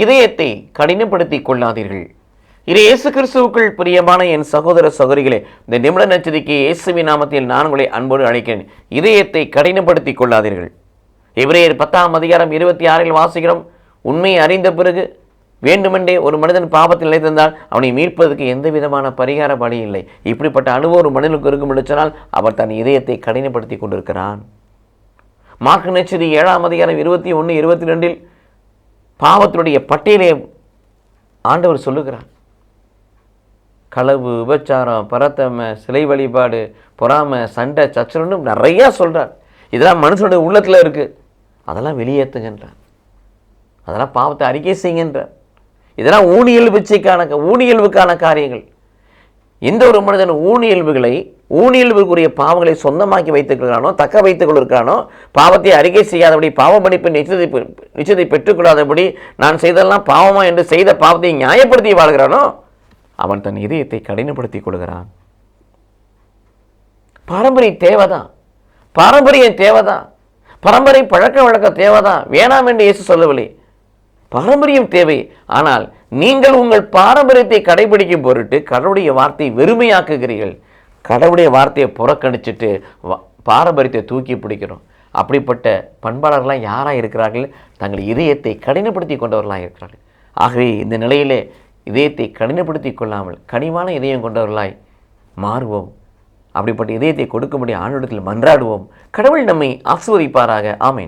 இதயத்தை கடினப்படுத்திக் கொள்ளாதீர்கள். இது இயேசு கிறிஸ்துவுக்குள் பிரியமான என் சகோதர சகோதரிகளே, இந்த நிமிட நச்சரிக்கை இயேசுவின் நாமத்தில் நான் உங்களை அன்போடு அழைக்கிறேன். இதயத்தை கடினப்படுத்திக் கொள்ளாதீர்கள். எபிரேயர் 10:26 வாசிக்கிறோம். உண்மையை அறிந்த பிறகு வேண்டுமென்றே ஒரு மனிதன் பாவத்தில் நிலைத்திருந்தால் அவனை மீட்பதற்கு எந்த விதமான பரிகார வழி இல்லை. இப்படிப்பட்ட அனுபவம் ஒரு மனிதனுக்கு இருக்கும் என்று சொன்னால் அவர் தன் இதயத்தை கடினப்படுத்தி கொண்டிருக்கிறான். மார்க்கு நற்செய்தி 7:21-22 பாவத்தினுடைய பட்டியலை ஆண்டவர் சொல்லுகிறார். களவு, விபச்சாரம், பரத்தமை, சிலை வழிபாடு, பொறாமை, சண்டை, சச்சரவுன்னு நிறையா சொல்கிறார். இதெல்லாம் மனுஷனுடைய உள்ளத்தில் இருக்குது. அதெல்லாம் வெளியேற்றுகின்றார். அதெல்லாம் பாவத்தை அறிக்கை செய்கின்றார். இதெல்லாம் ஊனியல்வுக்கான காரியங்கள். எந்த ஒரு மனிதன் ஊனியல்வுக்குரிய பாவங்களை சொந்தமாக்கி வைத்துக் கொள்கிறானோ, தக்க வைத்துக் கொள்கிறானோ, பாவத்தை அறிக்கை செய்யாதபடி, பாவ மன்னிப்பு நிச்சயத்தை பெற்றுக்கொள்ளாதபடி, நான் செய்ததெல்லாம் பாவமா என்று செய்த பாவத்தை நியாயப்படுத்தி வாழ்கிறானோ அவன் தன் இதயத்தை கடினப்படுத்திக் கொள்கிறான். பாரம்பரியம் தேவைதான். பரம்பரை பழக்க வழக்க தேவைதான். வேணாம் என்று இயேசு சொல்லவில்லை. பாரம்பரியம் தேவை. ஆனால் நீங்கள் உங்கள் பாரம்பரியத்தை கடைபிடிக்கும் பொருட்டு கடவுளுடைய வார்த்தையை வெறுமையாக்குகிறீர்கள். கடவுளுடைய வார்த்தையை புறக்கணிச்சுட்டு பாரம்பரியத்தை தூக்கி பிடிக்கிறோம். அப்படிப்பட்ட பண்பாளர்களாக யாராக இருக்கிறார்கள்? தங்கள் இதயத்தை கடினப்படுத்தி கொண்டவர்களாக இருக்கிறார்கள். ஆகவே இந்த நிலையிலே இதயத்தை கடினப்படுத்தி கொள்ளாமல் கனிவான இதயம் கொண்டவர்களாய் மாறுவோம். அப்படிப்பட்ட இதயத்தை கொடுக்கும்படி ஆண்டவரிடத்தில் மன்றாடுவோம். கடவுள் நம்மை ஆசீர்வதிப்பாராக. ஆமென்.